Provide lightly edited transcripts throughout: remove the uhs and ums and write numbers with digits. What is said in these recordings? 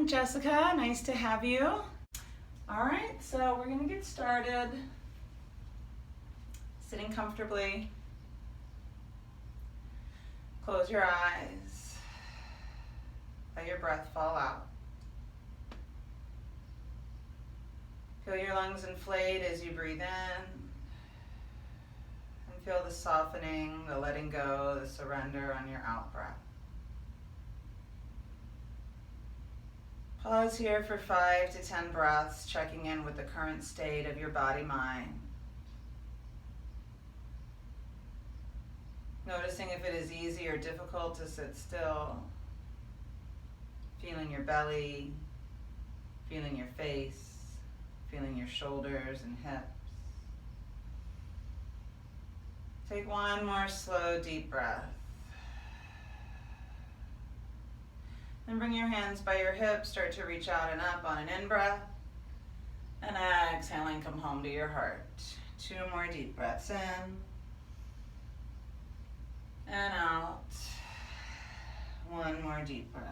Jessica. Nice to have you. All right, so we're going to get started. Sitting comfortably. Close your eyes. Let your breath fall out. Feel your lungs inflate as you breathe in. And feel the softening, the letting go, the surrender on your out breath. Pause here for 5 to 10 breaths, checking in with the current state of your body-mind. Noticing if it is easy or difficult to sit still. Feeling your belly, feeling your face, feeling your shoulders and hips. Take one more slow, deep breath. And bring your hands by your hips, start to reach out and up on an in-breath. And exhaling, come home to your heart. 2 more deep breaths in. And out. 1 more deep breath.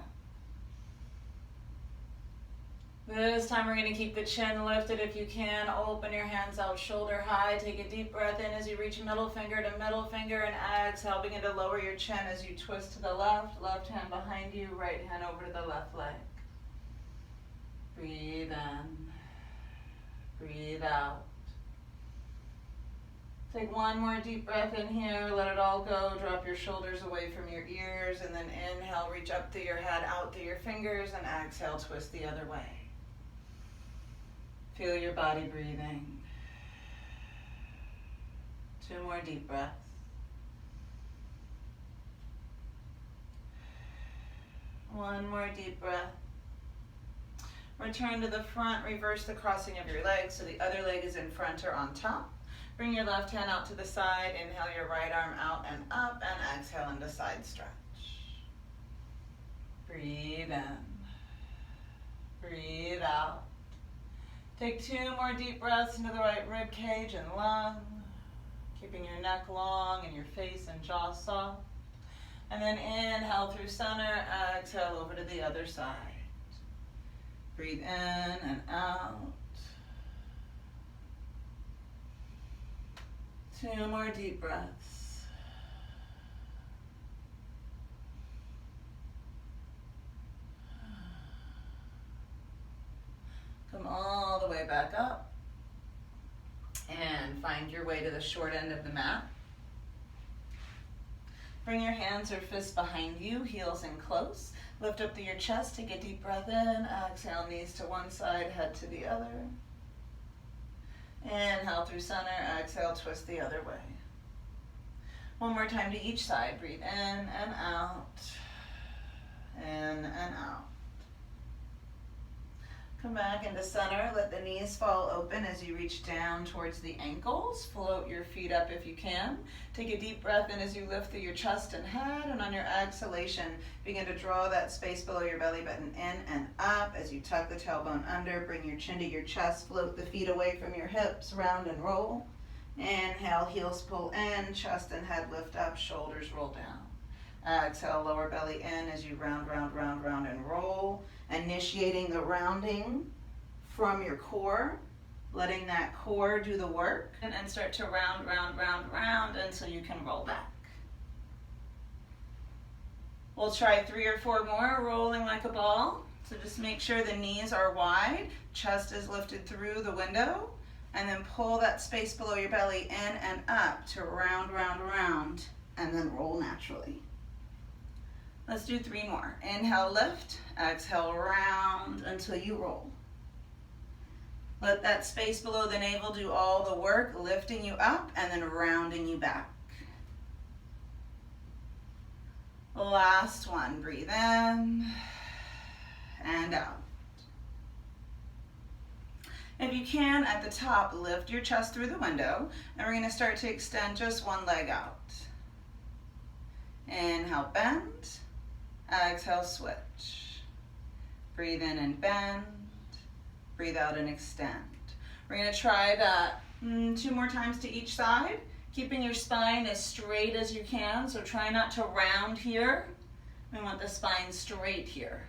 This time we're going to keep the chin lifted if you can. Open your hands out shoulder high. Take a deep breath in as you reach middle finger to middle finger, and exhale. Begin to lower your chin as you twist to the left. Left hand behind you, right hand over to the left leg. Breathe in. Breathe out. Take 1 more deep breath in here. Let it all go. Drop your shoulders away from your ears, and then inhale, reach up through your head, out through your fingers, and exhale, twist the other way. Feel your body breathing. 2 more deep breaths. One more deep breath. Return to the front, reverse the crossing of your legs so the other leg is in front or on top. Bring your left hand out to the side, inhale your right arm out and up, and exhale into side stretch. Breathe in. Breathe out. Take 2 more deep breaths into the right rib cage and lung, keeping your neck long and your face and jaw soft. And then inhale through center, exhale over to the other side. Breathe in and out. 2 more deep breaths. Come all the way back up and find your way to the short end of the mat. Bring your hands or fists behind you, heels in close. Lift up through your chest, take a deep breath in. Exhale, knees to one side, head to the other. Inhale through center, exhale, twist the other way. 1 more time to each side. Breathe in and out. In and out. Come back into center. Let the knees fall open as you reach down towards the ankles. Float your feet up if you can. Take a deep breath in as you lift through your chest and head. And on your exhalation, begin to draw that space below your belly button in and up as you tuck the tailbone under. Bring your chin to your chest. Float the feet away from your hips. Round and roll. Inhale, heels pull in. Chest and head lift up. Shoulders roll down. Exhale, lower belly in as you round, round, round, round, and roll. Initiating the rounding from your core, letting that core do the work, and start to round, round, round, round until you can roll back. We'll try 3 or 4 more, rolling like a ball. So just make sure the knees are wide, chest is lifted through the window, and then pull that space below your belly in and up to round, round, round, and then roll naturally. Let's do 3 more. Inhale, lift. Exhale, round until you roll. Let that space below the navel do all the work, lifting you up and then rounding you back. Last one. Breathe in and out. If you can, at the top, lift your chest through the window, and we're going to start to extend just one leg out. Inhale, bend. Exhale, switch. Breathe in and bend. Breathe out and extend. We're going to try that 2 more times to each side, keeping your spine as straight as you can. So try not to round here. We want the spine straight here.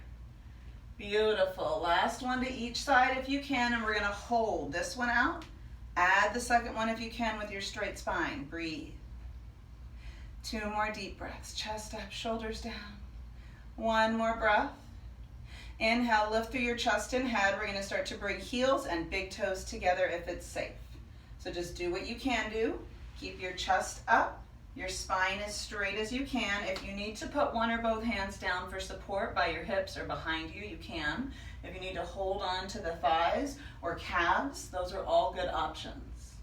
Beautiful. Last one to each side if you can, and we're going to hold this one out. Add the second one if you can with your straight spine. Breathe. 2 more deep breaths. Chest up, shoulders down. 1 more breath. Inhale, lift through your chest and head. We're going to start to bring heels and big toes together if it's safe. So just do what you can do. Keep your chest up. Your spine as straight as you can. If you need to put one or both hands down for support by your hips or behind you, you can. If you need to hold on to the thighs or calves, those are all good options.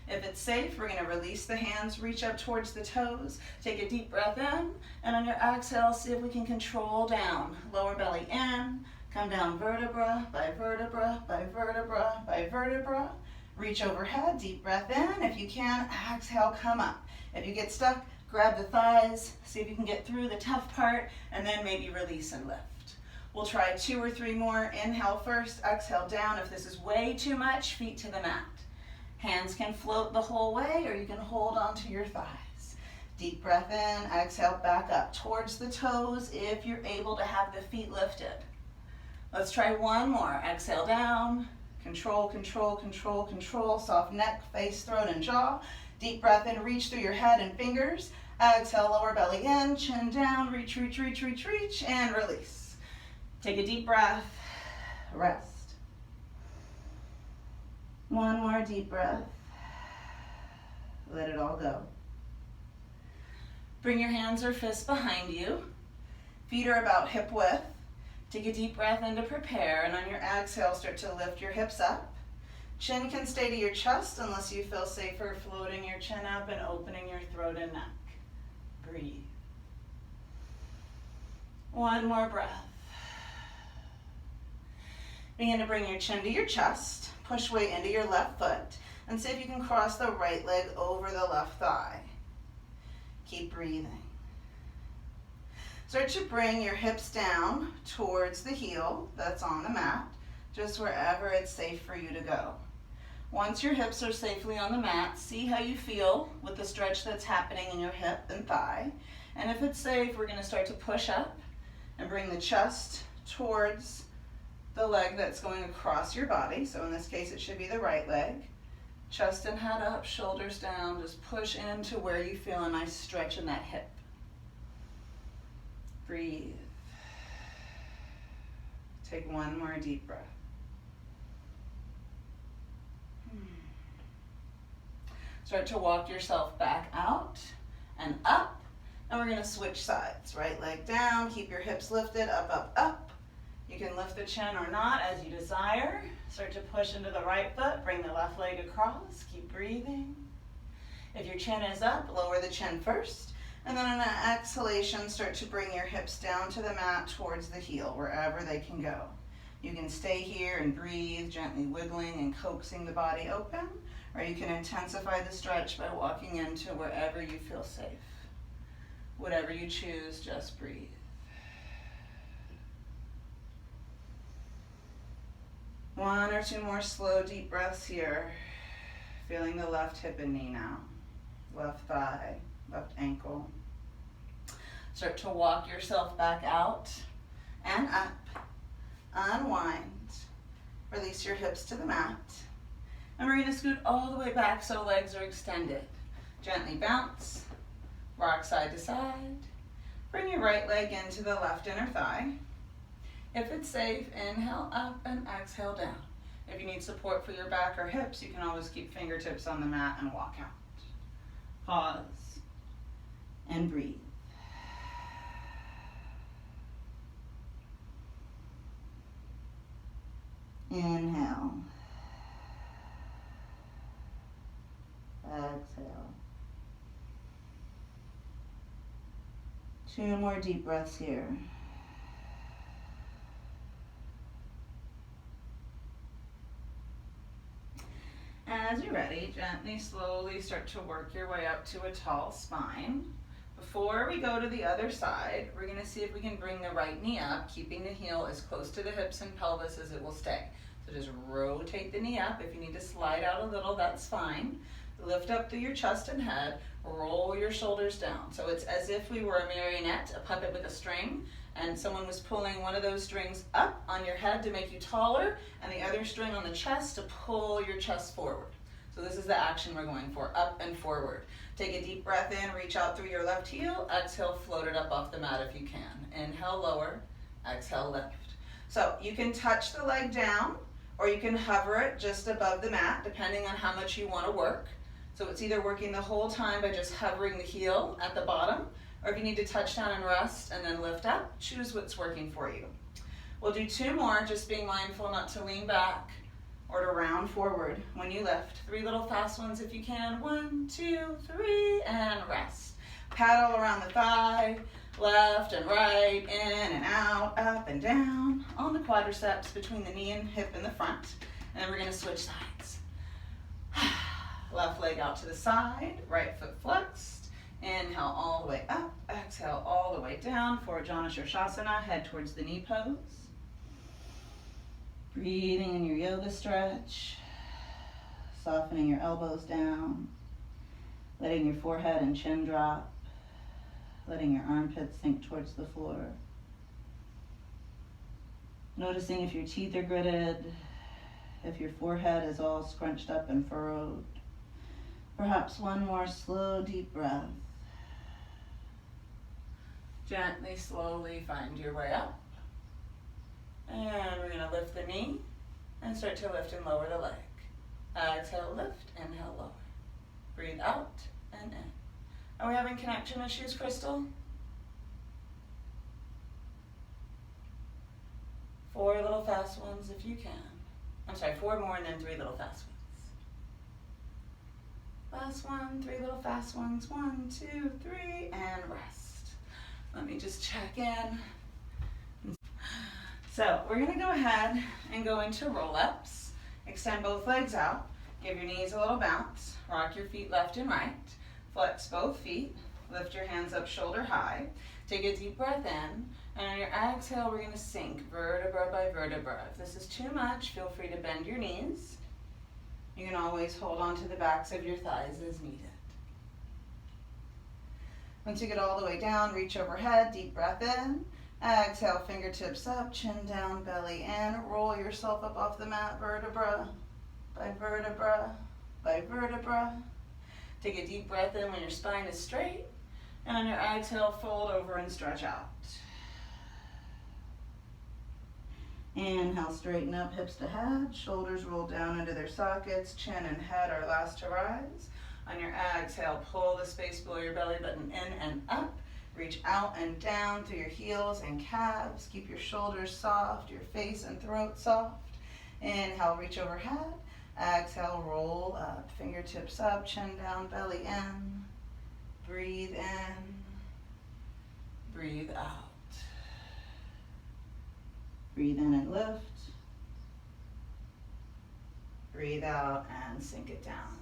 If it's safe, we're going to release the hands, reach up towards the toes, take a deep breath in, and on your exhale, see if we can control down. Lower belly in, come down vertebra by vertebra by vertebra by vertebra. Reach overhead, deep breath in. If you can, exhale, come up. If you get stuck, grab the thighs, see if you can get through the tough part, and then maybe release and lift. We'll try 2 or 3 more. Inhale first, exhale down. If this is way too much, feet to the mat. Hands can float the whole way, or you can hold onto your thighs. Deep breath in, exhale back up towards the toes if you're able to have the feet lifted. Let's try 1 more. Exhale down, control, control, control, control. Soft neck, face, throat, and jaw. Deep breath in, reach through your head and fingers. Exhale, lower belly in, chin down, reach, reach, reach, reach, reach, and release. Take a deep breath, rest. 1 more deep breath. Let it all go. Bring your hands or fists behind you. Feet are about hip width. Take a deep breath in to prepare, and on your exhale, start to lift your hips up. Chin can stay to your chest unless you feel safer floating your chin up and opening your throat and neck. Breathe. 1 more breath. Begin to bring your chin to your chest. Push weight into your left foot and see if you can cross the right leg over the left thigh. Keep breathing. Start to bring your hips down towards the heel that's on the mat, just wherever it's safe for you to go. Once your hips are safely on the mat, see how you feel with the stretch that's happening in your hip and thigh. And if it's safe, we're going to start to push up and bring the chest towards the leg that's going across your body. So in this case, it should be the right leg. Chest and head up, shoulders down. Just push into where you feel a nice stretch in that hip. Breathe. Take 1 more deep breath. Start to walk yourself back out and up. And we're going to switch sides. Right leg down, keep your hips lifted, up, up, up. You can lift the chin or not as you desire. Start to push into the right foot, bring the left leg across, keep breathing. If your chin is up, lower the chin first. And then on an exhalation, start to bring your hips down to the mat towards the heel, wherever they can go. You can stay here and breathe, gently wiggling and coaxing the body open, or you can intensify the stretch by walking into wherever you feel safe. Whatever you choose, just breathe. One or 2 more slow, deep breaths here. Feeling the left hip and knee now. Left thigh, left ankle. Start to walk yourself back out and up. Unwind. Release your hips to the mat. And we're going to scoot all the way back so legs are extended. Gently bounce. Rock side to side. Bring your right leg into the left inner thigh. If it's safe, inhale up and exhale down. If you need support for your back or hips, you can always keep fingertips on the mat and walk out. Pause and breathe. Inhale. Exhale. 2 more deep breaths here. As you're ready, gently, slowly start to work your way up to a tall spine. Before we go to the other side, we're going to see if we can bring the right knee up, keeping the heel as close to the hips and pelvis as it will stay. So just rotate the knee up. If you need to slide out a little, that's fine. Lift up through your chest and head, roll your shoulders down. So it's as if we were a marionette, a puppet with a string, and someone was pulling one of those strings up on your head to make you taller, and the other string on the chest to pull your chest forward. So this is the action we're going for, up and forward. Take a deep breath in, reach out through your left heel, exhale, float it up off the mat if you can. Inhale, lower, exhale, lift. So you can touch the leg down, or you can hover it just above the mat, depending on how much you want to work. So it's either working the whole time by just hovering the heel at the bottom, or if you need to touch down and rest and then lift up, choose what's working for you. We'll do 2 more, just being mindful not to lean back or to round forward when you lift. 3 little fast ones if you can. 1, 2, 3, and rest. Paddle around the thigh, left and right, in and out, up and down, on the quadriceps between the knee and hip in the front. And then we're gonna switch sides. Left leg out to the side, right foot flexed. Inhale all the way up, exhale all the way down for Jana Shirshasana, head towards the knee pose. Breathing in your yoga stretch, softening your elbows down, letting your forehead and chin drop, letting your armpits sink towards the floor. Noticing if your teeth are gritted, if your forehead is all scrunched up and furrowed. Perhaps one more slow, deep breath. Gently, slowly find your way up. And we're gonna lift the knee and start to lift and lower the leg. Exhale, lift, inhale, lower. Breathe out and in. Are we having connection issues, Crystal? 4 little fast ones if you can. I'm sorry, 4 more and then 3 little fast ones. Last one, 3 little fast ones. 1, 2, 3, and rest. Let me just check in. So we're gonna go ahead and go into roll-ups. Extend both legs out. Give your knees a little bounce. Rock your feet left and right. Flex both feet. Lift your hands up shoulder high. Take a deep breath in. And on your exhale, we're gonna sink vertebra by vertebra. If this is too much, feel free to bend your knees. You can always hold on to the backs of your thighs as needed. Once you get all the way down, reach overhead, deep breath in. Exhale, fingertips up, chin down, belly in. Roll yourself up off the mat, vertebra by vertebra by vertebra. Take a deep breath in when your spine is straight. And on your exhale, fold over and stretch out. Inhale, straighten up, hips to head, shoulders roll down into their sockets, chin and head are last to rise. On your exhale, pull the space below your belly button in and up. Reach out and down through your heels and calves. Keep your shoulders soft, your face and throat soft. Inhale, reach overhead. Exhale, roll up, fingertips up, chin down, belly in. Breathe in, breathe out. Breathe in and lift. Breathe out and sink it down.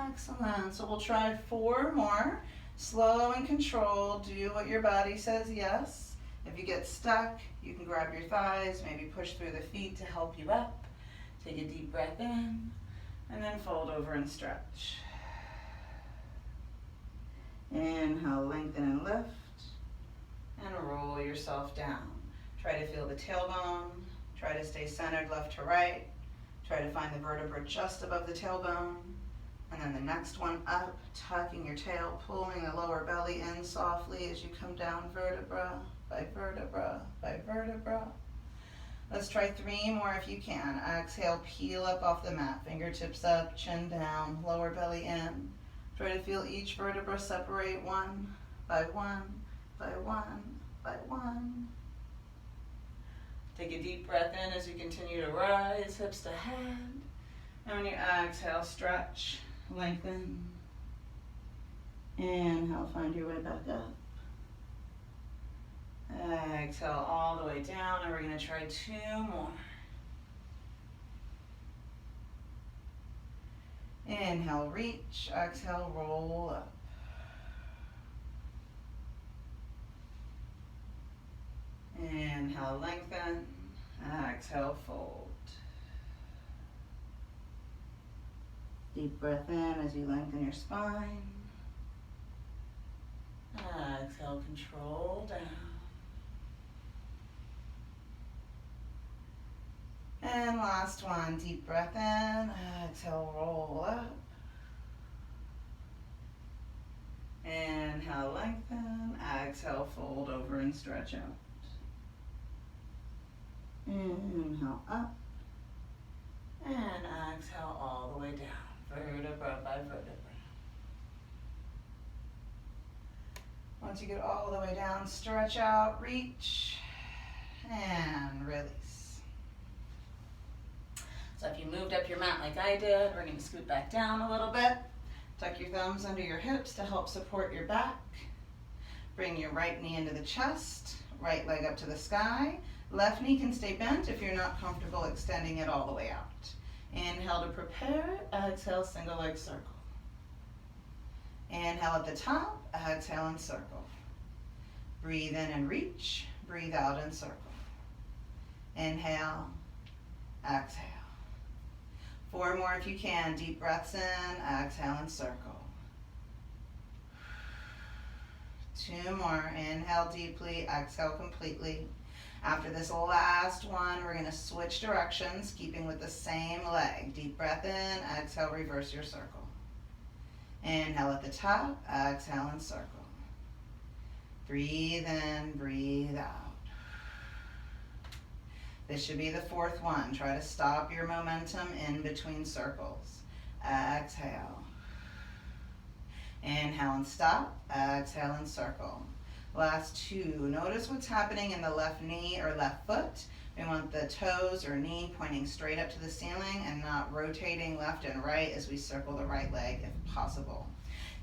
Excellent. So we'll try 4 more. Slow and controlled. Do what your body says yes. If you get stuck, you can grab your thighs, maybe push through the feet to help you up. Take a deep breath in, and then fold over and stretch. Inhale, lengthen and lift. And roll yourself down. Try to feel the tailbone. Try to stay centered left to right. Try to find the vertebra just above the tailbone. And then the next one up, tucking your tail, pulling the lower belly in softly as you come down vertebra by vertebra by vertebra. Let's try 3 more if you can. Exhale, peel up off the mat. Fingertips up, chin down, lower belly in. Try to feel each vertebra separate one by one by one by one. Take a deep breath in as you continue to rise, hips to head. And on your exhale, stretch, lengthen. Inhale, find your way back up. Exhale all the way down, and we're going to try 2 more. Inhale, reach. Exhale, roll up. Inhale, lengthen. Exhale, fold. Deep breath in as you lengthen your spine. Exhale, control down. And last one, deep breath in, exhale, roll up. Inhale, lengthen, exhale, fold over and stretch out. Inhale, up. And exhale all the way down, vertebra by vertebra. Once you get all the way down, stretch out, reach, and release. So if you moved up your mat like I did, we're going to scoot back down a little bit. Tuck your thumbs under your hips to help support your back. Bring your right knee into the chest, right leg up to the sky. Left knee can stay bent if you're not comfortable extending it all the way out. Inhale to prepare, exhale, single leg circle. Inhale at the top, exhale and circle. Breathe in and reach, breathe out and circle. Inhale, exhale. 4 more if you can. Deep breaths in, exhale and circle. 2 more. Inhale deeply, exhale completely. After this last one, we're going to switch directions, keeping with the same leg. Deep breath in, exhale, reverse your circle. Inhale at the top, exhale and circle. Breathe in, breathe out. This should be the 4th one. Try to stop your momentum in between circles. Exhale. Inhale and stop. Exhale and circle. Last 2. Notice what's happening in the left knee or left foot. We want the toes or knee pointing straight up to the ceiling and not rotating left and right as we circle the right leg if possible.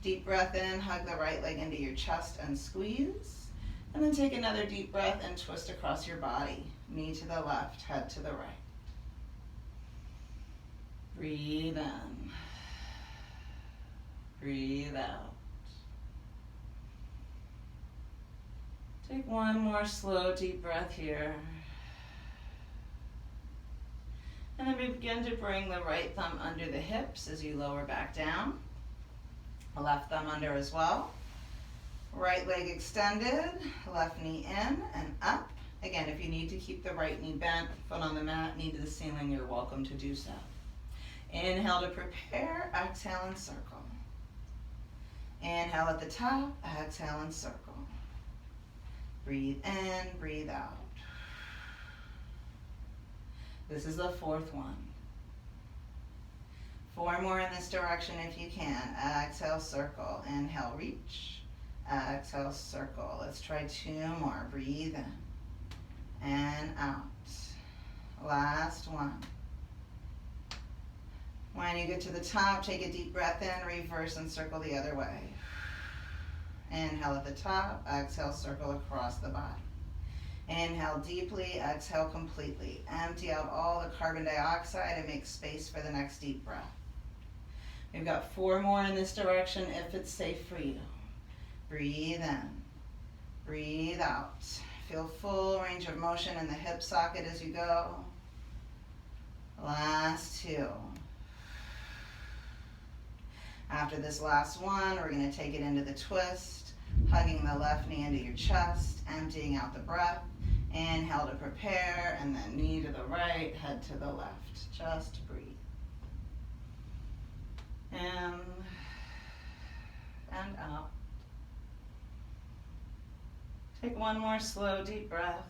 Deep breath in, hug the right leg into your chest and squeeze. And then take another deep breath and twist across your body. Knee to the left, head to the right. Breathe in. Breathe out. Take one more slow, deep breath here. And then begin to bring the right thumb under the hips as you lower back down. Left thumb under as well. Right leg extended, left knee in and up. Again, if you need to keep the right knee bent, foot on the mat, knee to the ceiling, you're welcome to do so. Inhale to prepare, exhale and circle. Inhale at the top, exhale and circle. Breathe in, breathe out. This is the 4th one. 4 more in this direction if you can. Exhale, circle. Inhale, reach. Exhale, circle. Let's try 2 more. Breathe in and out. Last one. When you get to the top, take a deep breath in, reverse and circle the other way. Inhale at the top, exhale, circle across the body. Inhale deeply, exhale completely. Empty out all the carbon dioxide and make space for the next deep breath. We've got 4 more in this direction if it's safe for you. Breathe in, breathe out. Feel full range of motion in the hip socket as you go. Last 2. After this last one, we're going to take it into the twist, hugging the left knee into your chest, emptying out the breath. Inhale to prepare, and then knee to the right, head to the left. Just breathe. In and out. Take one more slow, deep breath.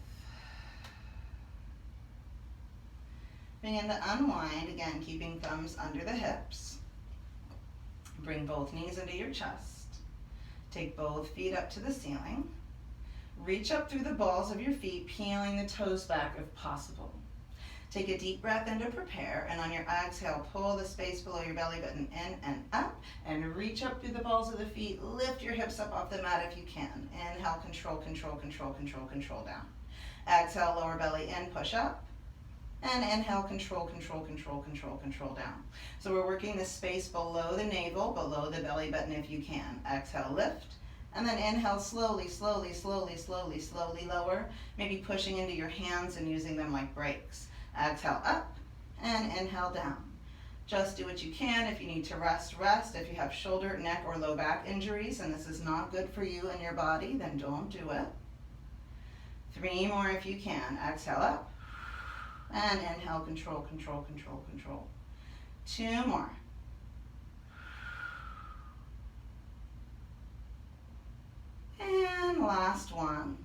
Begin to unwind, again, keeping thumbs under the hips. Bring both knees into your chest. Take both feet up to the ceiling. Reach up through the balls of your feet, peeling the toes back if possible. Take a deep breath in to prepare, and on your exhale, pull the space below your belly button in and up, and reach up through the balls of the feet. Lift your hips up off the mat if you can. Inhale, control, control, control, control, control down. Exhale, lower belly in, push up. And inhale, control, control, control, control, control down. So we're working the space below the navel, below the belly button if you can. Exhale, lift. And then inhale, slowly, slowly, slowly, slowly, slowly lower. Maybe pushing into your hands and using them like brakes. Exhale, up. And inhale, down. Just do what you can. If you need to rest, rest. If you have shoulder, neck, or low back injuries and this is not good for you and your body, then don't do it. 3 more if you can. Exhale up. And inhale, control, control, control, control. 2 more. And last one.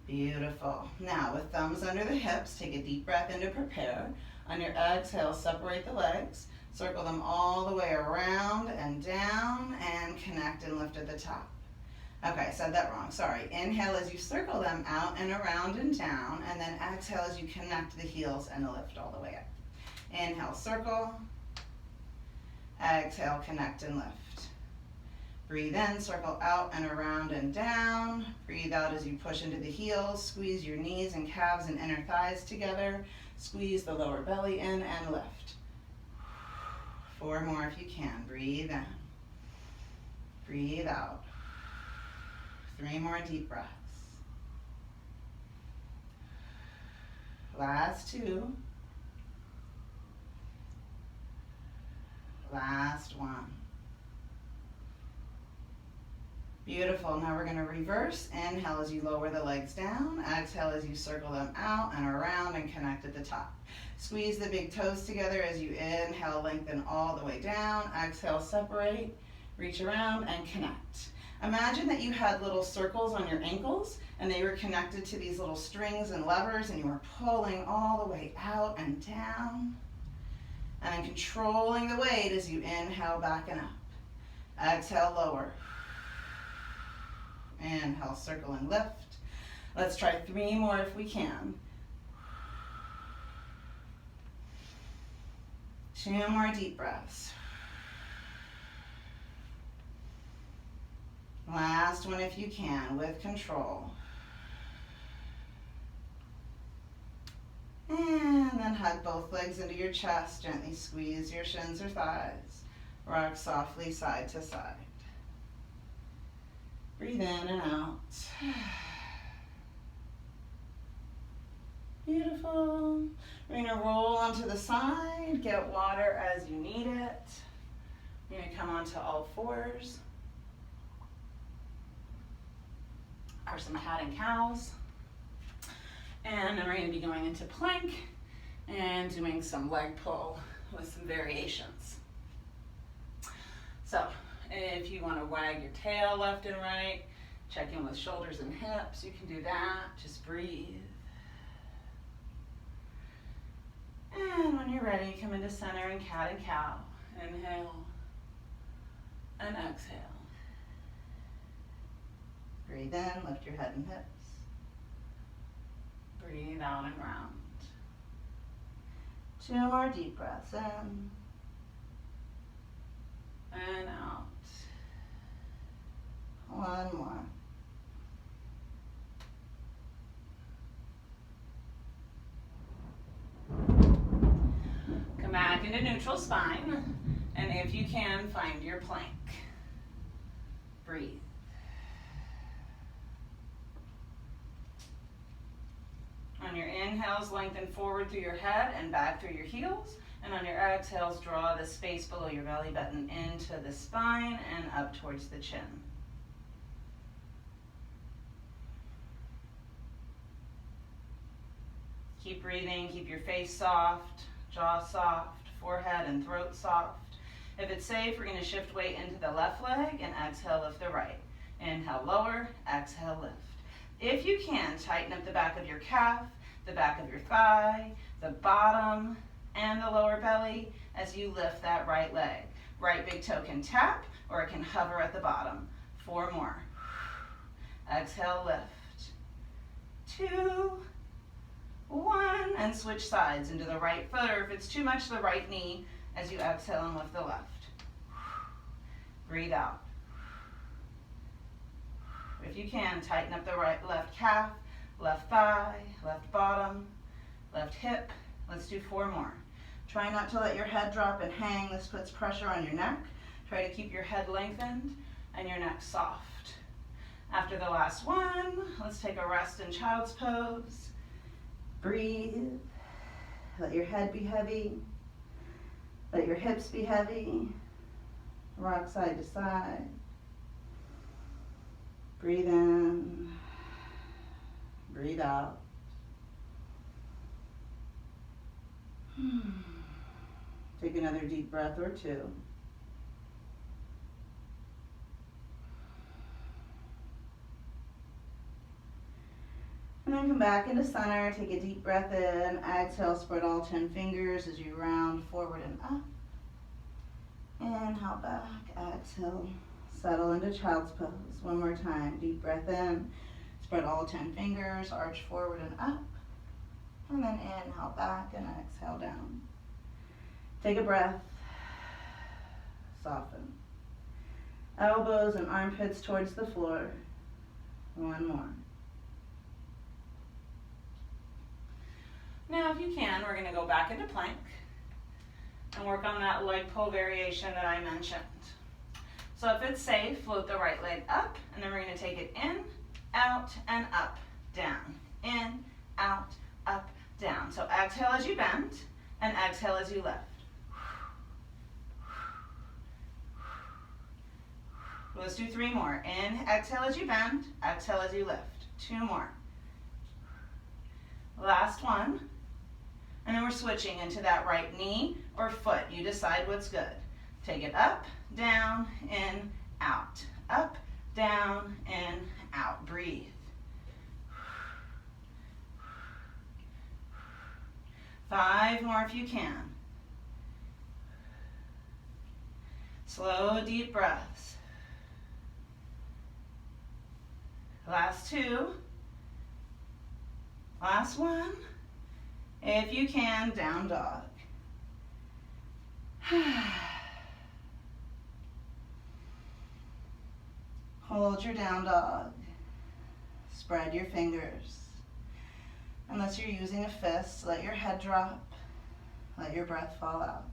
Beautiful. Now with thumbs under the hips, take a deep breath in to prepare. On your exhale, separate the legs. Circle them all the way around and down and connect and lift at the top. Okay, I said that wrong, sorry. Inhale as you circle them out and around and down, and then exhale as you connect the heels and lift all the way up. Inhale, circle. Exhale, connect and lift. Breathe in, circle out and around and down. Breathe out as you push into the heels. Squeeze your knees and calves and inner thighs together. Squeeze the lower belly in and lift. 4 more if you can. Breathe in. Breathe out. 3 more deep breaths. Last 2. Last 1. Beautiful. Now we're going to reverse. Inhale as you lower the legs down. Exhale as you circle them out and around and connect at the top. Squeeze the big toes together as you inhale, lengthen all the way down. Exhale, separate, reach around and connect. Imagine that you had little circles on your ankles and they were connected to these little strings and levers and you were pulling all the way out and down. And then controlling the weight as you inhale back and up. Exhale, lower. Inhale, circle and lift. Let's try 3 more if we can. 2 more deep breaths. Last one if you can, with control. And then hug both legs into your chest. Gently squeeze your shins or thighs. Rock softly side to side. Breathe in and out. Beautiful. We're going to roll onto the side. Get water as you need it. We're going to come onto all fours. Or some cat and cows. And then we're going to be going into plank and doing some leg pull with some variations. So, if you want to wag your tail left and right, check in with shoulders and hips, you can do that. Just breathe. And when you're ready, come into center and cat and cow. Inhale and exhale. Breathe in, lift your head and hips. Breathe out and round. 2 more deep breaths in and out. 1 more. Come back into neutral spine, and if you can, find your plank. Breathe. On your inhales, lengthen forward through your head and back through your heels. And on your exhales, draw the space below your belly button into the spine and up towards the chin. Keep breathing, keep your face soft, jaw soft, forehead and throat soft. If it's safe, we're going to shift weight into the left leg and exhale, lift the right. Inhale, lower, exhale, lift. If you can, tighten up the back of your calf, the back of your thigh, the bottom, and the lower belly as you lift that right leg. Right big toe can tap or it can hover at the bottom. 4 more. Exhale, lift. 2, 1, and switch sides into the right foot, or if it's too much, the right knee as you exhale and lift the left. Breathe out. If you can, tighten up the left calf, left thigh, left bottom, left hip. Let's do 4 more. Try not to let your head drop and hang. This puts pressure on your neck. Try to keep your head lengthened and your neck soft. After the last one, let's take a rest in child's pose. Breathe. Let your head be heavy. Let your hips be heavy. Rock side to side. Breathe in. Breathe out. Take another deep breath or two. And then come back into center. Take a deep breath in. Exhale, spread all 10 fingers as you round forward and up. Inhale back. Exhale. Settle into child's pose. One more time. Deep breath in. Spread all 10 fingers. Arch forward and up. And then inhale back and exhale down. Take a breath. Soften. Elbows and armpits towards the floor. One more. Now, if you can, we're going to go back into plank and work on that leg pull variation that I mentioned. So if it's safe, float the right leg up, and then we're going to take it in, out, and up, down. In, out, up, down. So exhale as you bend, and exhale as you lift. Let's do 3 more. In, exhale as you bend, exhale as you lift. 2 more. Last one. And then we're switching into that right knee or foot. You decide what's good. Take it up, down, in, out. Up, down, in, out. Breathe. Five more if you can. Slow, deep breaths. Last 2. Last 1. If you can, down dog. Hold your down dog. Spread your fingers. Unless you're using a fist, let your head drop. Let your breath fall out.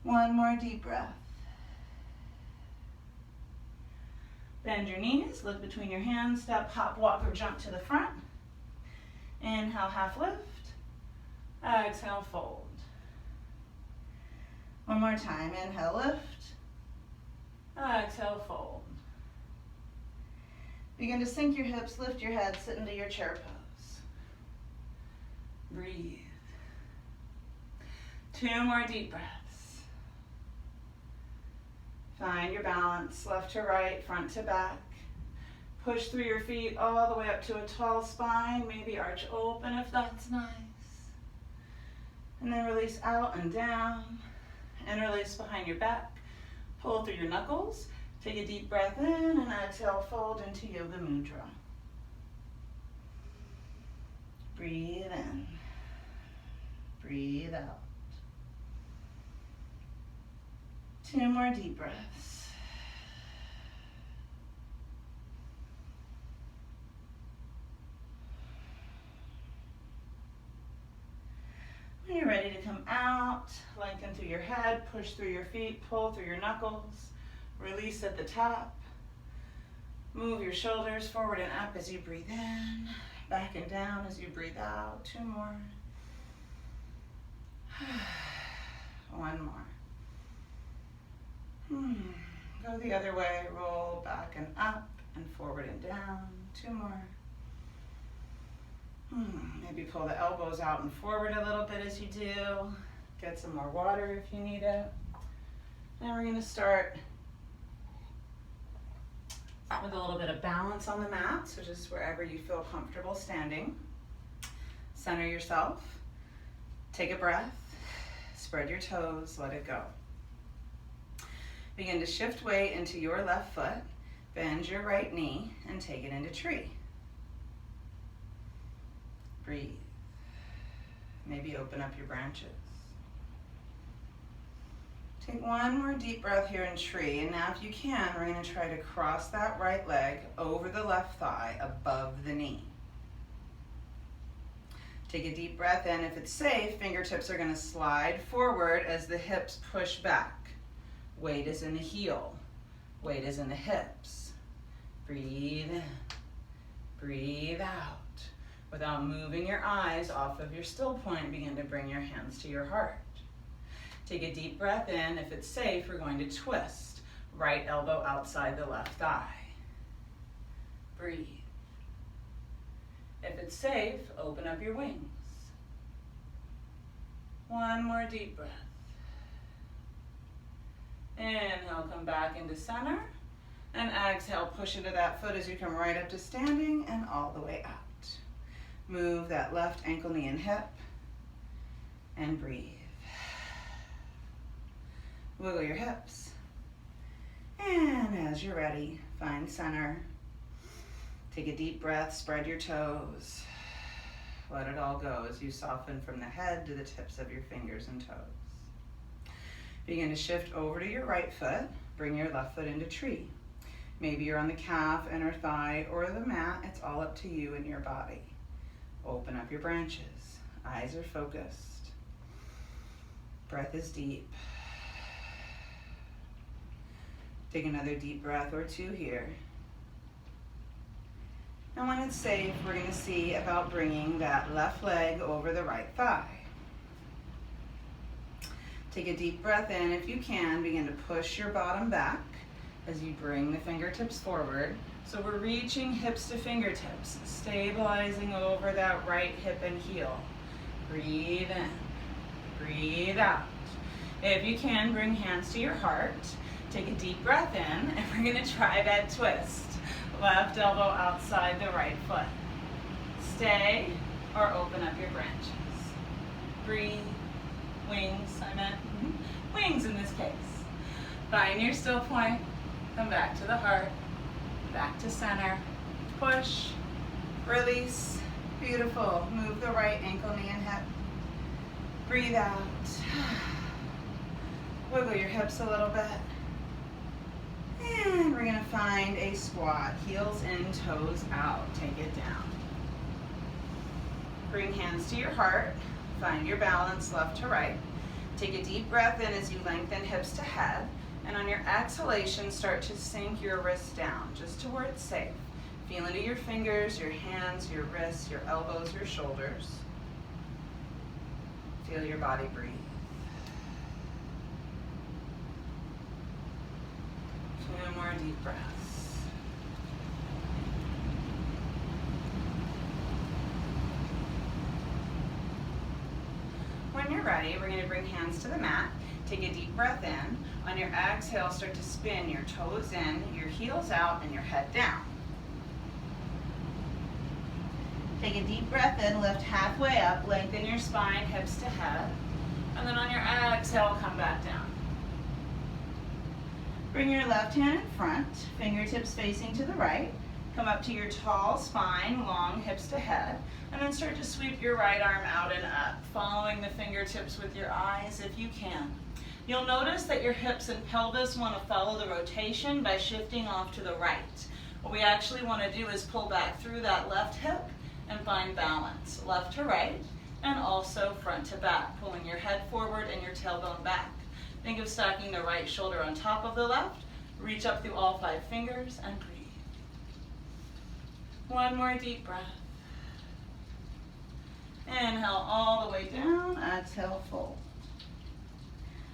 One more deep breath. Bend your knees, look between your hands, step, hop, walk, or jump to the front. Inhale, half lift. Exhale, fold. One more time. Inhale, lift. Exhale, fold. Begin to sink your hips, lift your head, sit into your chair pose. Breathe. 2 more deep breaths. Find your balance, left to right, front to back. Push through your feet all the way up to a tall spine. Maybe arch open if that's nice. And then release out and down. And release behind your back. Pull through your knuckles. Take a deep breath in and exhale, fold into Yoga Mudra. Breathe in. Breathe out. 2 more deep breaths. When you're ready to come out, lengthen through your head, push through your feet, pull through your knuckles, release at the top. Move your shoulders forward and up as you breathe in, back and down as you breathe out. 2 more. 1 more. Go the other way, roll back and up and forward and down. 2 more. Maybe pull the elbows out and forward a little bit as you do. Get some more water if you need it. Now we're going to start with a little bit of balance on the mat, so just wherever you feel comfortable standing. Center yourself. Take a breath. Spread your toes. Let it go. Begin to shift weight into your left foot. Bend your right knee and take it into tree. Breathe. Maybe open up your branches. Take 1 more deep breath here in tree, and now if you can, we're going to try to cross that right leg over the left thigh above the knee. Take a deep breath in. If it's safe, fingertips are going to slide forward as the hips push back. Weight is in the heel. Weight is in the hips. Breathe in. Breathe out. Without moving your eyes off of your still point, begin to bring your hands to your heart. Take a deep breath in. If it's safe, we're going to twist. Right elbow outside the left thigh. Breathe. If it's safe, open up your wings. One more deep breath. Inhale, come back into center. And exhale, push into that foot as you come right up to standing and all the way out. Move that left ankle, knee, and hip. And breathe. Wiggle your hips. And as you're ready, find center. Take a deep breath, spread your toes. Let it all go as you soften from the head to the tips of your fingers and toes. Begin to shift over to your right foot. Bring your left foot into tree. Maybe you're on the calf, inner thigh, or the mat. It's all up to you and your body. Open up your branches. Eyes are focused. Breath is deep. Take another deep breath or two here. And when it's safe, we're going to see about bringing that left leg over the right thigh. Take a deep breath in. If you can, begin to push your bottom back as you bring the fingertips forward. So we're reaching hips to fingertips, stabilizing over that right hip and heel. Breathe in, breathe out. If you can, bring hands to your heart. Take a deep breath in, and we're gonna try that twist. Left elbow outside the right foot. Stay or open up your branches. Breathe, wings, I meant wings in this case. Find your still point, come back to the heart, back to center, push, release, beautiful. Move the right ankle, knee, and hip. Breathe out. Wiggle your hips a little bit. And we're gonna find a squat, heels in, toes out. Take it down. Bring hands to your heart. Find your balance left to right. Take a deep breath in as you lengthen hips to head. And on your exhalation, start to sink your wrists down, just to where it's safe. Feel into your fingers, your hands, your wrists, your elbows, your shoulders. Feel your body breathe. 2 more deep breaths. When you're ready, we're going to bring hands to the mat. Take a deep breath in. On your exhale, start to spin your toes in, your heels out, and your head down. Take a deep breath in, lift halfway up, lengthen your spine, hips to head. And then on your exhale, come back down. Bring your left hand in front, fingertips facing to the right. Come up to your tall spine, long hips to head. And then start to sweep your right arm out and up, following the fingertips with your eyes if you can. You'll notice that your hips and pelvis want to follow the rotation by shifting off to the right. What we actually want to do is pull back through that left hip and find balance, left to right, and also front to back, pulling your head forward and your tailbone back. Think of stacking the right shoulder on top of the left. Reach up through all 5 fingers and breathe. 1 more deep breath. Inhale all the way down, exhale, fold.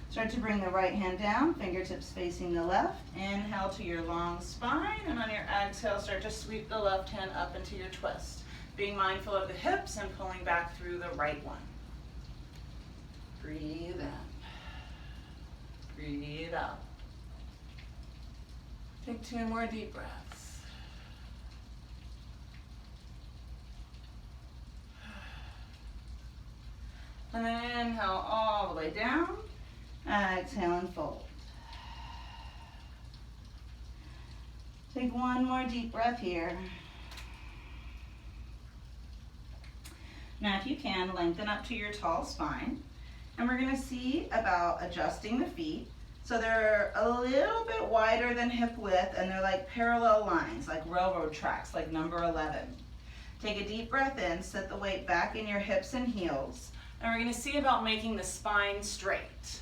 Start to bring the right hand down, fingertips facing the left. Inhale to your long spine, and on your exhale, start to sweep the left hand up into your twist. Being mindful of the hips and pulling back through the right one. Breathe in. Breathe out. Take 2 more deep breaths. And then inhale all the way down. Exhale and fold. Take 1 more deep breath here. Now if you can, lengthen up to your tall spine. And we're going to see about adjusting the feet. So they're a little bit wider than hip width, and they're like parallel lines, like railroad tracks, like number 11. Take a deep breath in, set the weight back in your hips and heels. And we're going to see about making the spine straight.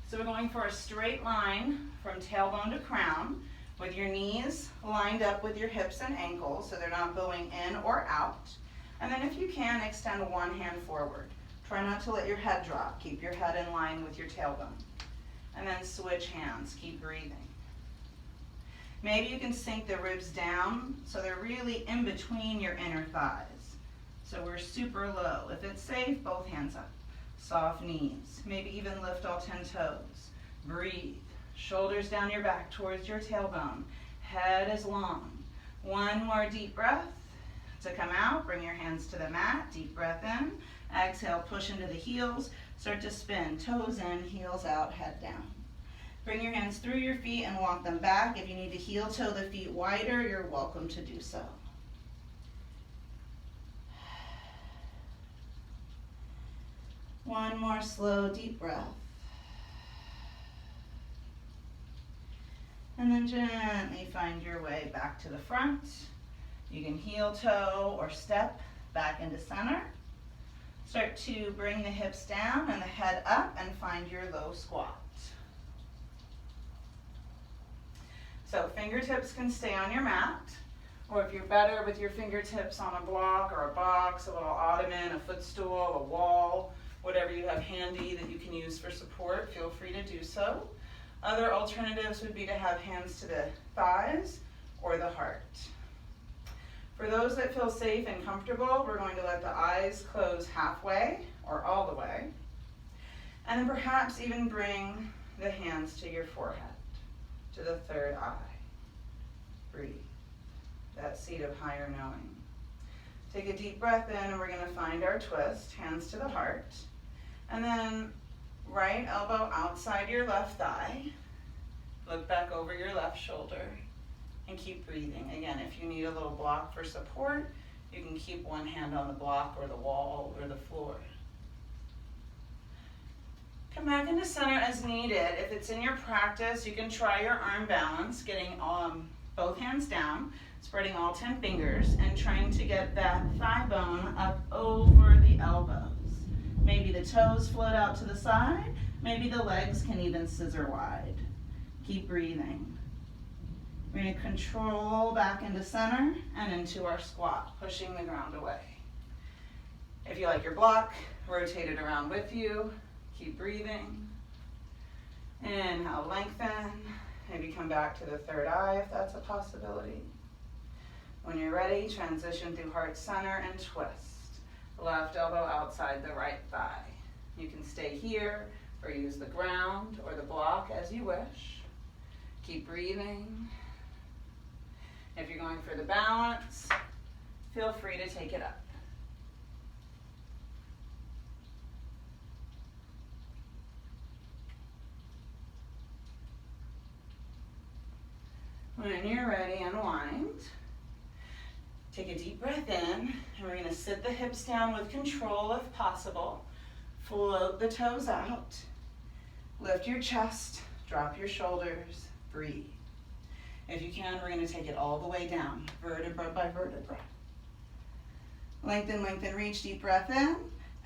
So we're going for a straight line from tailbone to crown, with your knees lined up with your hips and ankles, so they're not bowing in or out. And then if you can, extend one hand forward. Try not to let your head drop. Keep your head in line with your tailbone. And then switch hands. Keep breathing. Maybe you can sink the ribs down so they're really in between your inner thighs. So we're super low. If it's safe, both hands up. Soft knees. Maybe even lift all 10 toes. Breathe. Shoulders down your back towards your tailbone. Head is long. One more deep breath. To come out, bring your hands to the mat. Deep breath in. Exhale, push into the heels. Start to spin. Toes in, heels out, head down. Bring your hands through your feet and walk them back. If you need to heel toe the feet wider, you're welcome to do so. One more slow, deep breath. And then gently find your way back to the front. You can heel toe or step back into center. Start to bring the hips down and the head up and find your low squat. So fingertips can stay on your mat, or if you're better with your fingertips on a block or a box, a little ottoman, a footstool, a wall, whatever you have handy that you can use for support, feel free to do so. Other alternatives would be to have hands to the thighs or the heart. For those that feel safe and comfortable, we're going to let the eyes close halfway or all the way. And then perhaps even bring the hands to your forehead, to the third eye. Breathe. That seat of higher knowing. Take a deep breath in and we're going to find our twist, hands to the heart. And then right elbow outside your left thigh. Look back over your left shoulder. And keep breathing. Again, if you need a little block for support, you can keep one hand on the block or the wall or the floor. Come back into center as needed. If it's in your practice, you can try your arm balance, getting both hands down, spreading all 10 fingers, and trying to get that thigh bone up over the elbows. Maybe the toes float out to the side. Maybe the legs can even scissor wide. Keep breathing. We're going to control back into center and into our squat, pushing the ground away. If you like your block, rotate it around with you. Keep breathing. Inhale, lengthen. Maybe come back to the third eye if that's a possibility. When you're ready, transition through heart center and twist. Left elbow outside the right thigh. You can stay here or use the ground or the block as you wish. Keep breathing. If you're going for the balance, feel free to take it up. When you're ready, unwind. Take a deep breath in, and we're going to sit the hips down with control if possible. Float the toes out. Lift your chest, drop your shoulders, breathe. If you can, we're going to take it all the way down, vertebra by vertebra. Lengthen, lengthen, reach, deep breath in.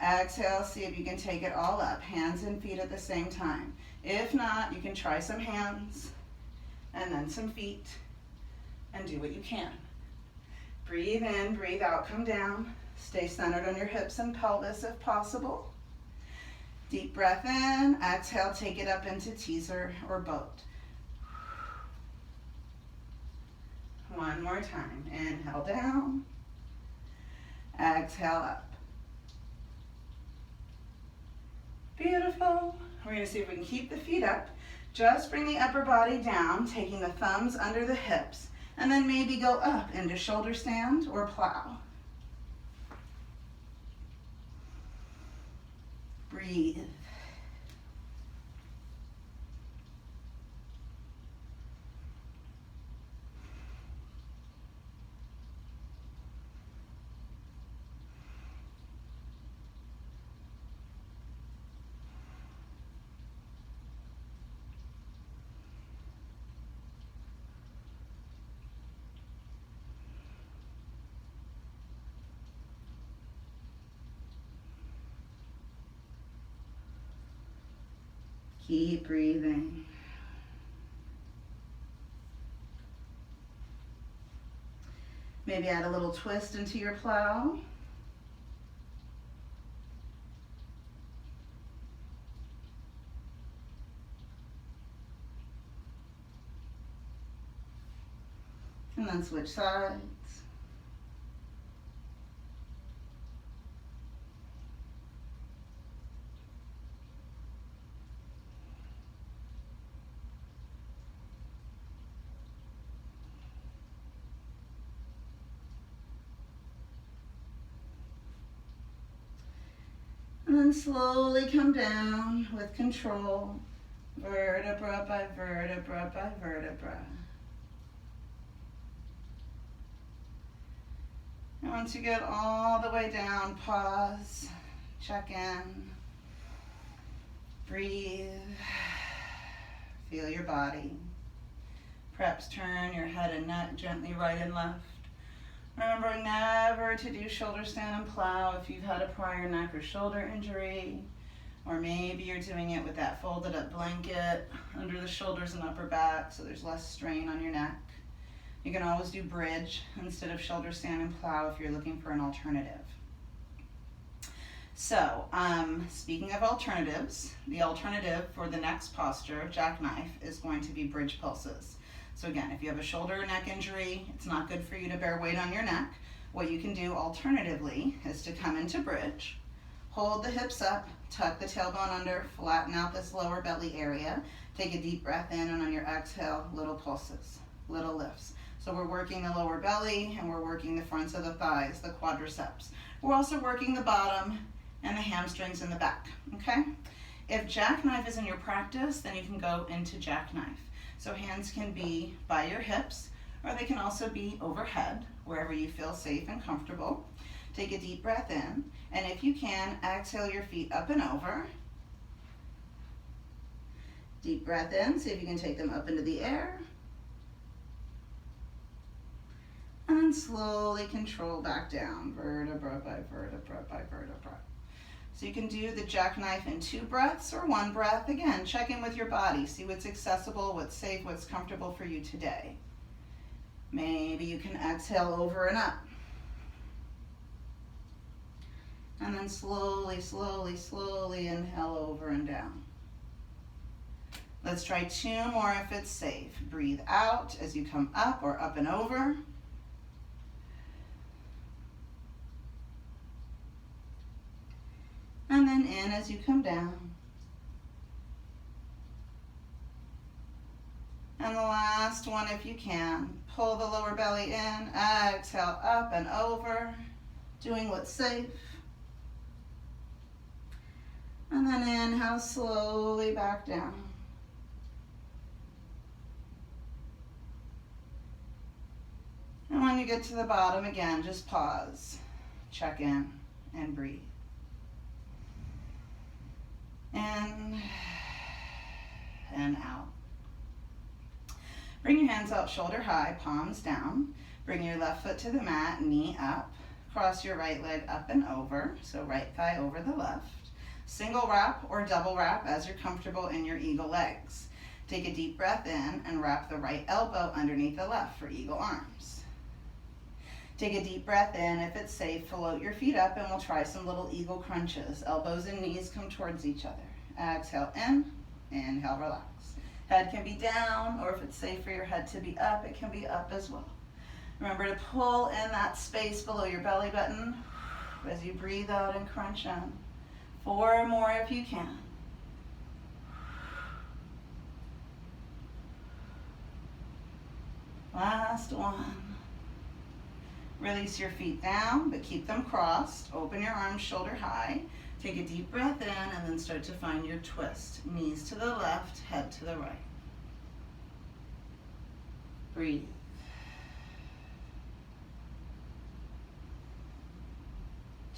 Exhale, see if you can take it all up, hands and feet at the same time. If not, you can try some hands and then some feet and do what you can. Breathe in, breathe out, come down. Stay centered on your hips and pelvis if possible. Deep breath in, exhale, take it up into teaser or boat. One more time. Inhale down. Exhale up. Beautiful. We're going to see if we can keep the feet up. Just bring the upper body down, taking the thumbs under the hips, and then maybe go up into shoulder stand or plow. Breathe. Keep breathing. Maybe add a little twist into your plow. And then switch sides. And then slowly come down with control, vertebra by vertebra by vertebra. And once you get all the way down, pause, check in, breathe, feel your body. Perhaps turn your head and neck gently right and left. Remembering never to do shoulder stand and plow if you've had a prior neck or shoulder injury, or maybe you're doing it with that folded up blanket under the shoulders and upper back so there's less strain on your neck. You can always do bridge instead of shoulder stand and plow if you're looking for an alternative. So, speaking of alternatives, the alternative for the next posture of jackknife is going to be bridge pulses. So again, if you have a shoulder or neck injury, it's not good for you to bear weight on your neck. What you can do alternatively is to come into bridge, hold the hips up, tuck the tailbone under, flatten out this lower belly area, take a deep breath in, and on your exhale, little pulses, little lifts. So we're working the lower belly and we're working the fronts of the thighs, the quadriceps. We're also working the bottom and the hamstrings in the back, okay? If jackknife is in your practice, then you can go into jackknife. So hands can be by your hips, or they can also be overhead, wherever you feel safe and comfortable. Take a deep breath in, and if you can, exhale your feet up and over. Deep breath in, see if you can take them up into the air. And then slowly control back down, vertebra by vertebra by vertebra. So you can do the jackknife in 2 breaths or 1 breath. Again, check in with your body. See what's accessible, what's safe, what's comfortable for you today. Maybe you can exhale over and up. And then slowly, slowly, slowly inhale over and down. Let's try 2 more if it's safe. Breathe out as you come up or up and over. And then in as you come down. And the last one if you can. Pull the lower belly in, exhale up and over, doing what's safe. And then inhale slowly back down. And when you get to the bottom again, just pause, check in, and breathe. In and out. Bring your hands out shoulder high, palms down. Bring your left foot to the mat, knee up. Cross your right leg up and over, so right thigh over the left. Single wrap or double wrap as you're comfortable in your eagle legs. Take a deep breath in and wrap the right elbow underneath the left for eagle arms. Take a deep breath in. If it's safe, float your feet up and we'll try some little eagle crunches. Elbows and knees come towards each other. Exhale in, inhale, relax. Head can be down, or if it's safe for your head to be up, it can be up as well. Remember to pull in that space below your belly button as you breathe out and crunch in. 4 more if you can. Last one. Release your feet down, but keep them crossed. Open your arms shoulder high. Take a deep breath in and then start to find your twist. Knees to the left, head to the right. Breathe.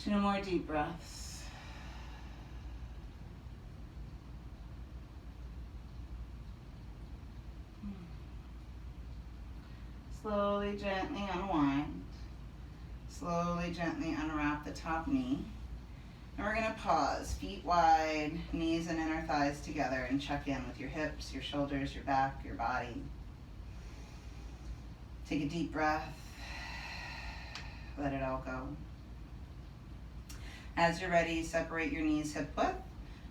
Two more deep breaths. Slowly, gently unwind. Slowly, gently unwrap the top knee. And we're going to pause, feet wide, knees and inner thighs together, and check in with your hips, your shoulders, your back, your body. Take a deep breath. Let it all go. As you're ready, separate your knees hip width.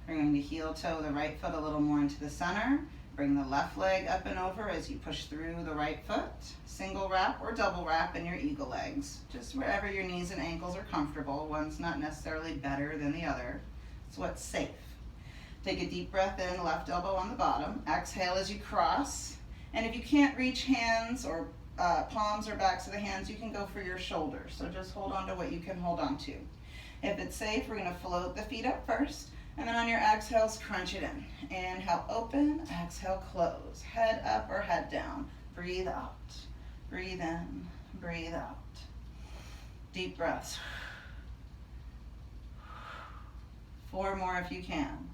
We're going to heel toe the right foot a little more into the center. Bring the left leg up and over as you push through the right foot. Single wrap or double wrap in your eagle legs, just wherever your knees and ankles are comfortable. One's not necessarily better than the other. It's what's safe. Take a deep breath in, left elbow on the bottom. Exhale as you cross. And if you can't reach hands or palms or backs of the hands, you can go for your shoulders. So just hold on to what you can hold on to. If it's safe, we're going to float the feet up first. And then on your exhales, crunch it in. Inhale, open. Exhale, close. Head up or head down. Breathe out. Breathe in. Breathe out. Deep breaths. 4 more if you can.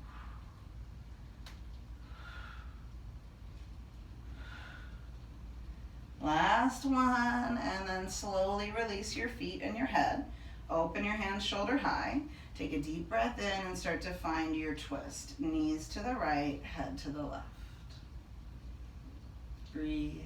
Last one, and then slowly release your feet and your head. Open your hands shoulder high. Take a deep breath in and start to find your twist. Knees to the right, head to the left. Breathe.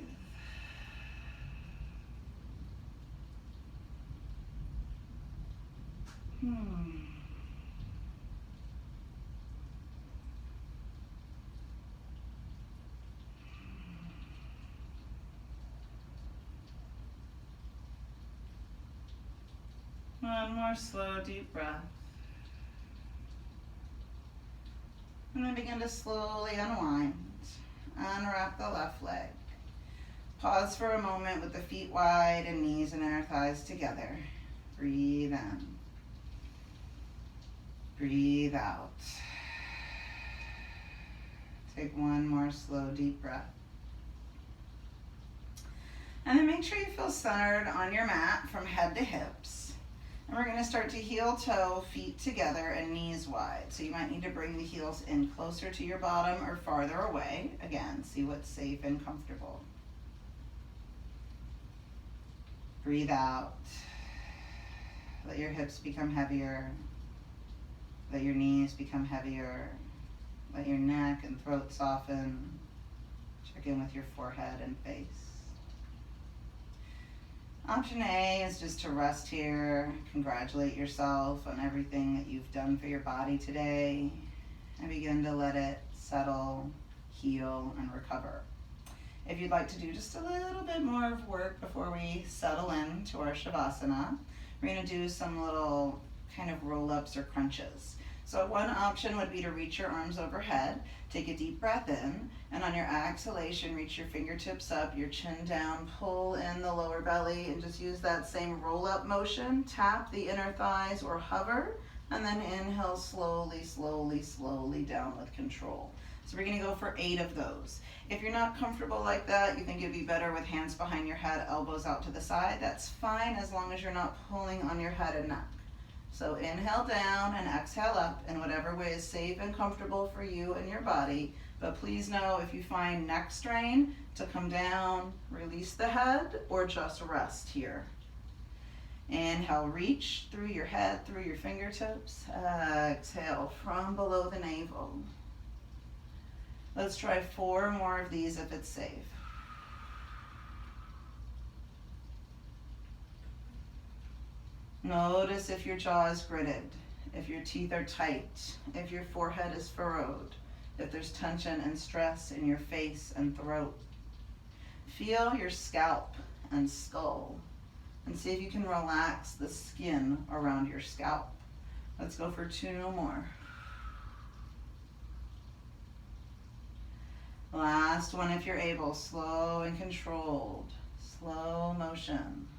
One more slow, deep breath. And then begin to slowly unwind. Unwrap the left leg. Pause for a moment with the feet wide and knees and inner thighs together. Breathe in. Breathe out. Take one more slow, deep breath. And then make sure you feel centered on your mat from head to hips. And we're going to start to heel toe, feet together, and knees wide. So you might need to bring the heels in closer to your bottom or farther away. Again, see what's safe and comfortable. Breathe out. Let your hips become heavier. Let your knees become heavier. Let your neck and throat soften. Check in with your forehead and face. Option A is just to rest here, congratulate yourself on everything that you've done for your body today, and begin to let it settle, heal, and recover. If you'd like to do just a little bit more of work before we settle into our Shavasana, we're going to do some little kind of roll-ups or crunches. So one option would be to reach your arms overhead, take a deep breath in, and on your exhalation, reach your fingertips up, your chin down, pull in the lower belly, and just use that same roll-up motion. Tap the inner thighs or hover, and then inhale slowly, slowly, slowly down with control. So we're going to go for 8 of those. If you're not comfortable like that, you think it'd be better with hands behind your head, elbows out to the side, that's fine as long as you're not pulling on your head and neck. So inhale down and exhale up in whatever way is safe and comfortable for you and your body. But please know if you find neck strain, to come down, release the head, or just rest here. Inhale, reach through your head, through your fingertips. Exhale from below the navel. Let's try 4 more of these if it's safe. Notice if your jaw is gritted, if your teeth are tight, if your forehead is furrowed, if there's tension and stress in your face and throat. Feel your scalp and skull and see if you can relax the skin around your scalp. Let's go for 2 more. Last one if you're able, slow and controlled, slow motion.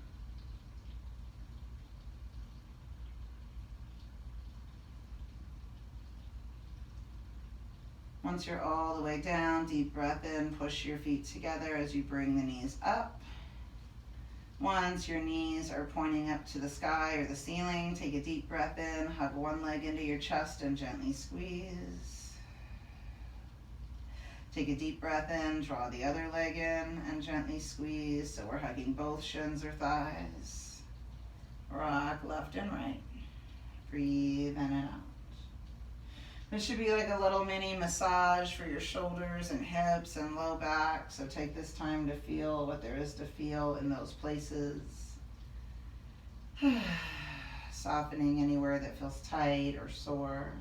Once you're all the way down, deep breath in, push your feet together as you bring the knees up. Once your knees are pointing up to the sky or the ceiling, take a deep breath in, hug one leg into your chest and gently squeeze. Take a deep breath in, draw the other leg in and gently squeeze. So we're hugging both shins or thighs. Rock left and right. Breathe in and out. This should be like a little mini massage for your shoulders and hips and low back. So take this time to feel what there is to feel in those places. Softening anywhere that feels tight or sore.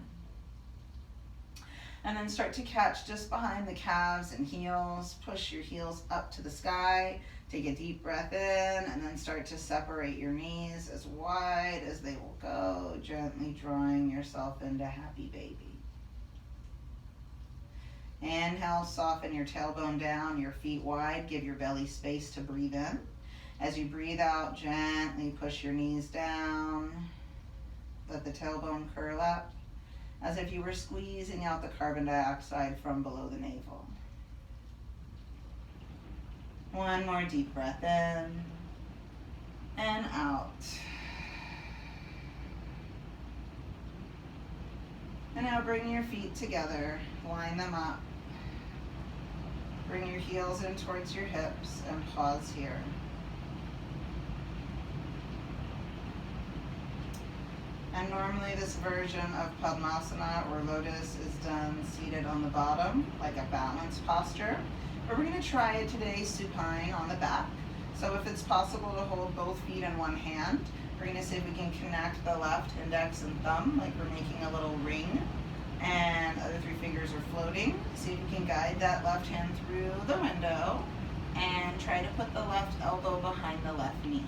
And then start to catch just behind the calves and heels. Push your heels up to the sky. Take a deep breath in and then start to separate your knees as wide as they will go, gently drawing yourself into happy baby. Inhale, soften your tailbone down, your feet wide, give your belly space to breathe in. As you breathe out, gently push your knees down. Let the tailbone curl up, as if you were squeezing out the carbon dioxide from below the navel. One more deep breath in and out. And now bring your feet together, line them up. Bring your heels in towards your hips and pause here. And normally this version of Padmasana or Lotus is done seated on the bottom, like a balanced posture. But we're going to try it today supine on the back. So if it's possible to hold both feet in one hand, we're going to see if we can connect the left index and thumb, like we're making a little ring. And other three fingers are floating. See if we can guide that left hand through the window and try to put the left elbow behind the left knee.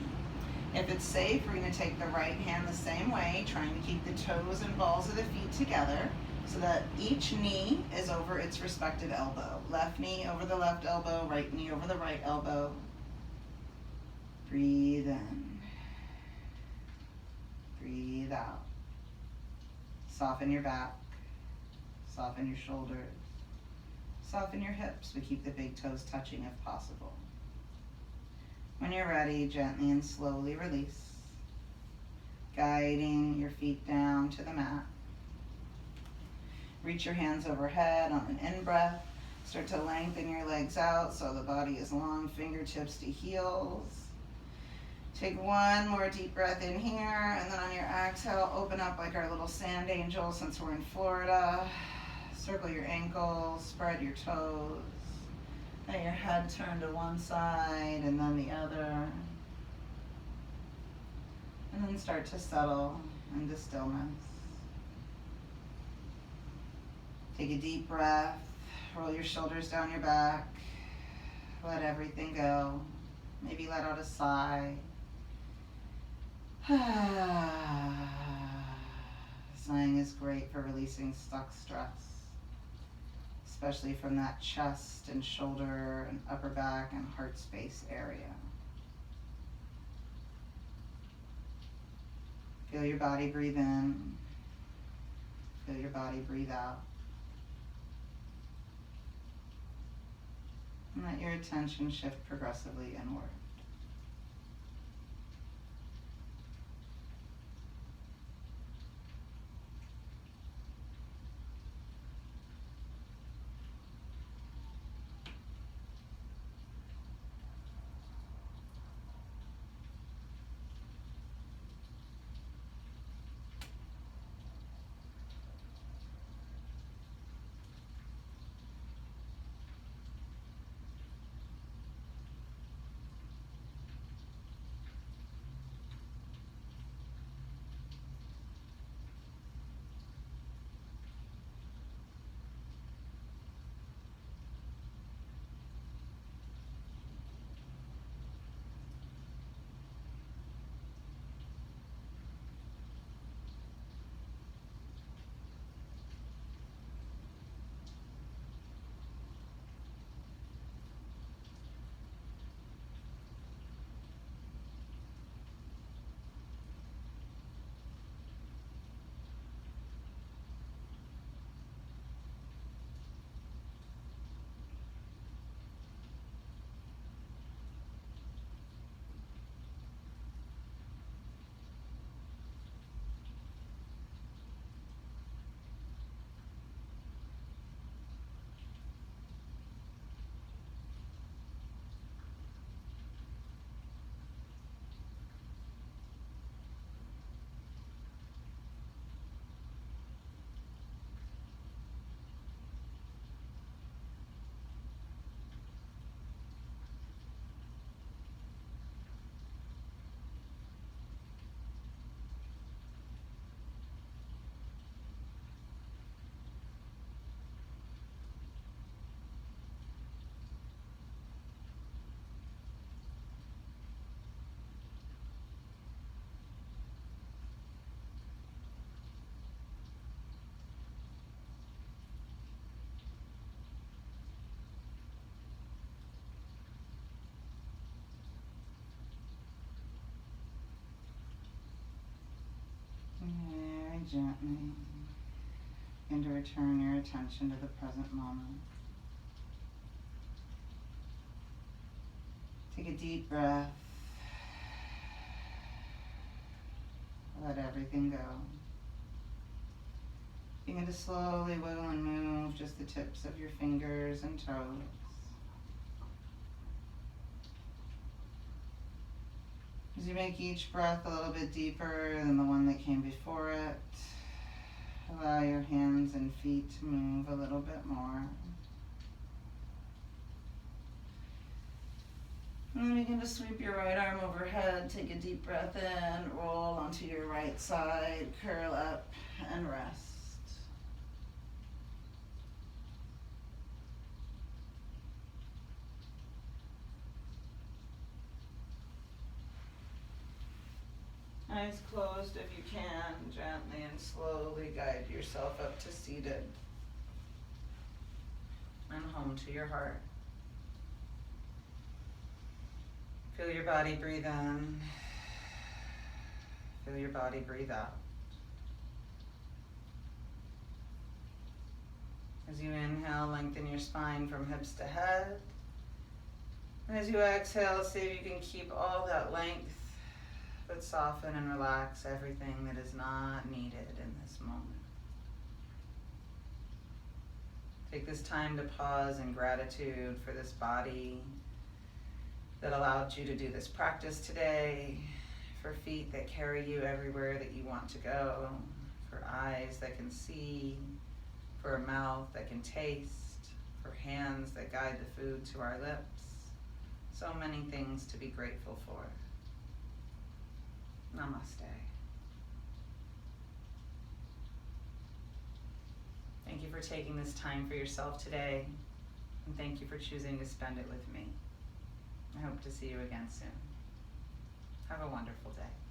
If it's safe, we're going to take the right hand the same way, trying to keep the toes and balls of the feet together so that each knee is over its respective elbow. Left knee over the left elbow, right knee over the right elbow. Breathe in. Breathe out. Soften your back. Soften your shoulders. Soften your hips, but keep the big toes touching if possible. When you're ready, gently and slowly release, guiding your feet down to the mat. Reach your hands overhead on an in-breath. Start to lengthen your legs out so the body is long, fingertips to heels. Take one more deep breath in here, and then on your exhale, open up like our little sand angel since we're in Florida. Circle your ankles, spread your toes. Let your head turn to one side and then the other. And then start to settle into stillness. Take a deep breath. Roll your shoulders down your back. Let everything go. Maybe let out a sigh. Sighing is great for releasing stuck stress, especially from that chest and shoulder and upper back and heart space area. Feel your body breathe in. Feel your body breathe out. And let your attention shift progressively inward. gently and to return your attention to the present moment. Take a deep breath. Let everything go. Begin to slowly wiggle and move just the tips of your fingers and toes. As you make each breath a little bit deeper than the one that came before it, allow your hands and feet to move a little bit more. And then begin to sweep your right arm overhead. Take a deep breath in, roll onto your right side, curl up and rest. Eyes closed if you can, gently and slowly guide yourself up to seated and home to your heart. Feel your body breathe in. Feel your body breathe out. As you inhale, lengthen your spine from hips to head. And as you exhale, see if you can keep all that length, but soften and relax everything that is not needed in this moment. Take this time to pause in gratitude for this body that allowed you to do this practice today, for feet that carry you everywhere that you want to go, for eyes that can see, for a mouth that can taste, for hands that guide the food to our lips. So many things to be grateful for. Namaste. Thank you for taking this time for yourself today, and thank you for choosing to spend it with me. I hope to see you again soon. Have a wonderful day.